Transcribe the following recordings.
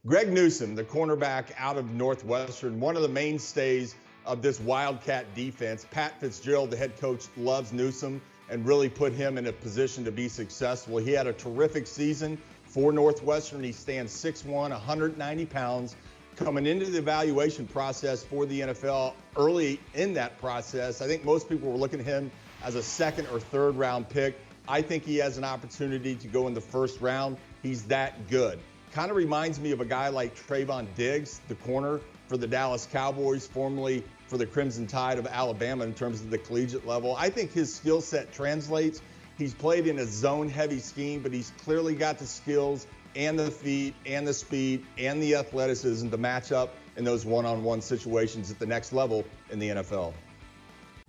Greg Newsome, the cornerback out of Northwestern, one of the mainstays of this Wildcat defense. Pat Fitzgerald, the head coach, loves Newsome and really put him in a position to be successful. He had a terrific season for Northwestern. He stands 6'1", 190 pounds. Coming into the evaluation process for the NFL, early in that process, I think most people were looking at him as a second or third round pick. I think he has an opportunity to go in the first round. He's that good. Kind of reminds me of a guy like Trayvon Diggs, the corner for the Dallas Cowboys, formerly for the Crimson Tide of Alabama in terms of the collegiate level. I think his skill set translates. He's played in a zone-heavy scheme, but he's clearly got the skills and the feet and the speed and the athleticism to match up in those one-on-one situations at the next level in the NFL.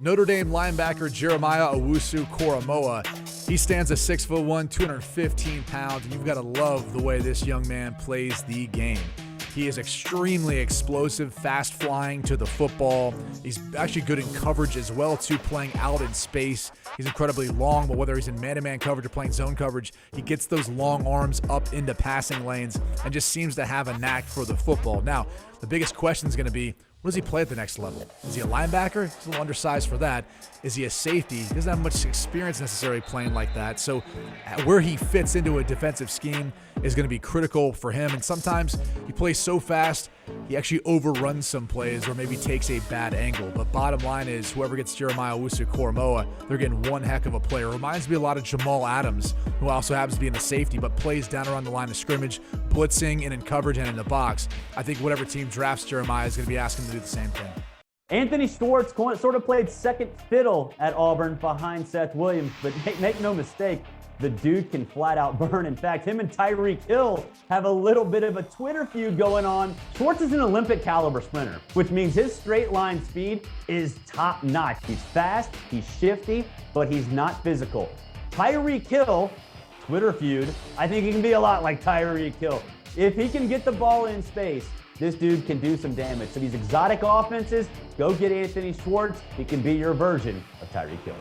Notre Dame linebacker Jeremiah Owusu Koromoa. He stands at 6'1", 215 pounds, and you've got to love the way this young man plays the game. He is extremely explosive, fast flying to the football. He's actually good in coverage as well, too, playing out in space. He's incredibly long, but whether he's in man-to-man coverage or playing zone coverage, he gets those long arms up into passing lanes and just seems to have a knack for the football. Now, the biggest question is going to be, what does he play at the next level? Is he a linebacker? He's a little undersized for that. Is he a safety? He doesn't have much experience necessarily playing like that. So where he fits into a defensive scheme is going to be critical for him. And sometimes he plays so fast, he actually overruns some plays or maybe takes a bad angle. But bottom line is, whoever gets Jeremiah Owusu-Koramoah, they're getting one heck of a player. Reminds me a lot of Jamal Adams, who also happens to be in the safety, but plays down around the line of scrimmage, blitzing and in coverage and in the box. I think whatever team drafts Jeremiah is going to be asking him to do the same thing. Anthony Schwartz sort of played second fiddle at Auburn behind Seth Williams, but make no mistake, the dude can flat out burn. In fact, him and Tyreek Hill have a little bit of a Twitter feud going on. Schwartz is an Olympic caliber sprinter, which means his straight line speed is top notch. He's fast, he's shifty, but he's not physical. Tyreek Hill, Twitter feud, I think he can be a lot like Tyreek Hill. If he can get the ball in space, this dude can do some damage. So these exotic offenses, go get Anthony Schwartz. He can be your version of Tyreek Hill.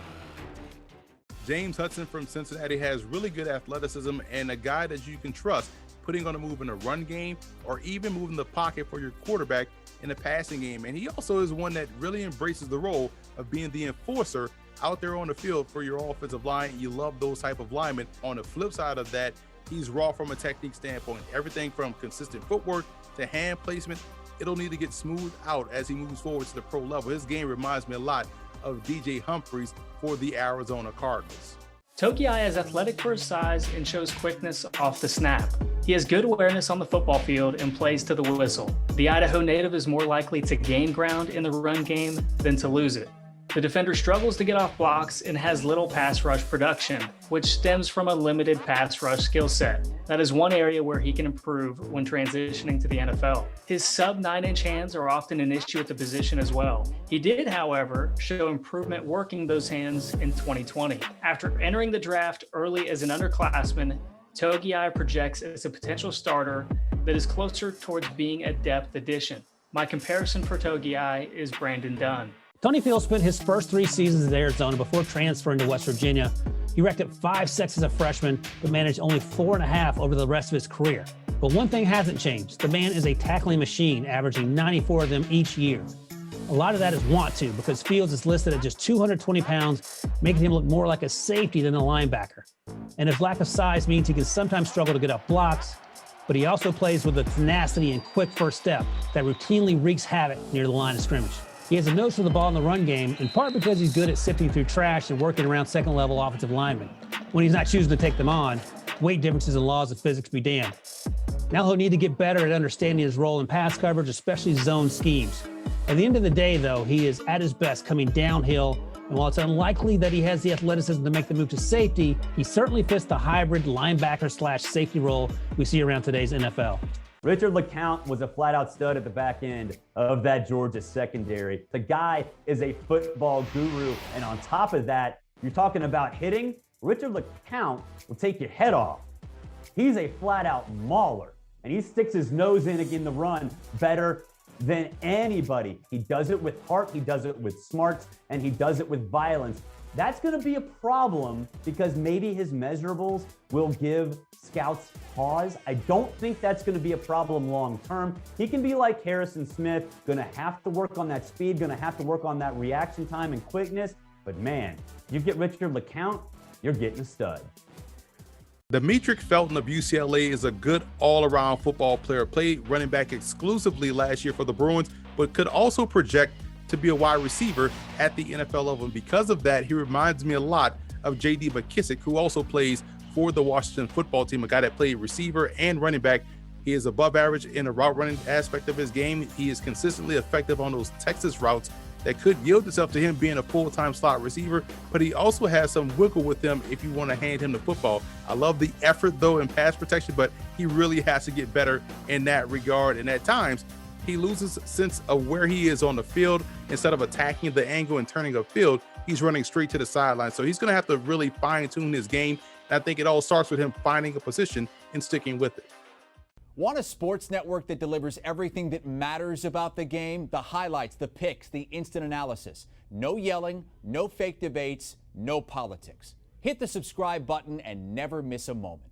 James Hudson from Cincinnati has really good athleticism and a guy that you can trust putting on a move in a run game or even moving the pocket for your quarterback in a passing game. And he also is one that really embraces the role of being the enforcer out there on the field for your offensive line. You love those type of linemen. On the flip side of that, he's raw from a technique standpoint. Everything from consistent footwork to hand placement, it'll need to get smoothed out as he moves forward to the pro level. His game reminds me a lot of DJ Humphries for the Arizona Cardinals. Togiai is athletic for his size and shows quickness off the snap. He has good awareness on the football field and plays to the whistle. The Idaho native is more likely to gain ground in the run game than to lose it. The defender struggles to get off blocks and has little pass rush production, which stems from a limited pass rush skill set. That is one area where he can improve when transitioning to the NFL. His sub 9-inch hands are often an issue at the position as well. He did, however, show improvement working those hands in 2020. After entering the draft early as an underclassman, Togiai projects as a potential starter that is closer towards being a depth addition. My comparison for Togiai is Brandon Dunn. Tony Field spent his first 3 seasons in Arizona before transferring to West Virginia. He racked up 5 sacks as a freshman, but managed only 4.5 over the rest of his career. But one thing hasn't changed. The man is a tackling machine, averaging 94 of them each year. A lot of that is want to, because Fields is listed at just 220 pounds, making him look more like a safety than a linebacker. And his lack of size means he can sometimes struggle to get up blocks, but he also plays with a tenacity and quick first step that routinely wreaks havoc near the line of scrimmage. He has a nose for the ball in the run game, in part because he's good at sifting through trash and working around second-level offensive linemen. When he's not choosing to take them on, weight differences and laws of physics be damned. Now he'll need to get better at understanding his role in pass coverage, especially zone schemes. At the end of the day, though, he is at his best coming downhill, and while it's unlikely that he has the athleticism to make the move to safety, he certainly fits the hybrid linebacker/safety role we see around today's NFL. Richard LeCounte was a flat-out stud at the back end of that Georgia secondary. The guy is a football guru, and on top of that, you're talking about hitting. Richard LeCounte will take your head off. He's a flat-out mauler, and he sticks his nose in the run better than anybody. He does it with heart, he does it with smarts, and he does it with violence. That's going to be a problem because maybe his measurables will give scouts pause. I don't think that's going to be a problem long term. He can be like Harrison Smith, going to have to work on that speed, going to have to work on that reaction time and quickness. But man, you get Richard LeCounte, you're getting a stud. Demetric Felton of UCLA is a good all-around football player. Played running back exclusively last year for the Bruins, but could also project to be a wide receiver at the NFL level. And because of that, he reminds me a lot of J.D. McKissick, who also plays for the Washington football team, a guy that played receiver and running back. He is above average in the route running aspect of his game. He is consistently effective on those Texas routes that could yield itself to him being a full-time slot receiver, but he also has some wiggle with him if you want to hand him the football. I love the effort, though, in pass protection, but he really has to get better in that regard. And at times, he loses sense of where he is on the field. Instead of attacking the angle and turning upfield, he's running straight to the sideline. So he's going to have to really fine-tune his game. And I think it all starts with him finding a position and sticking with it. Want a sports network that delivers everything that matters about the game? The highlights, the picks, the instant analysis. No yelling, no fake debates, no politics. Hit the subscribe button and never miss a moment.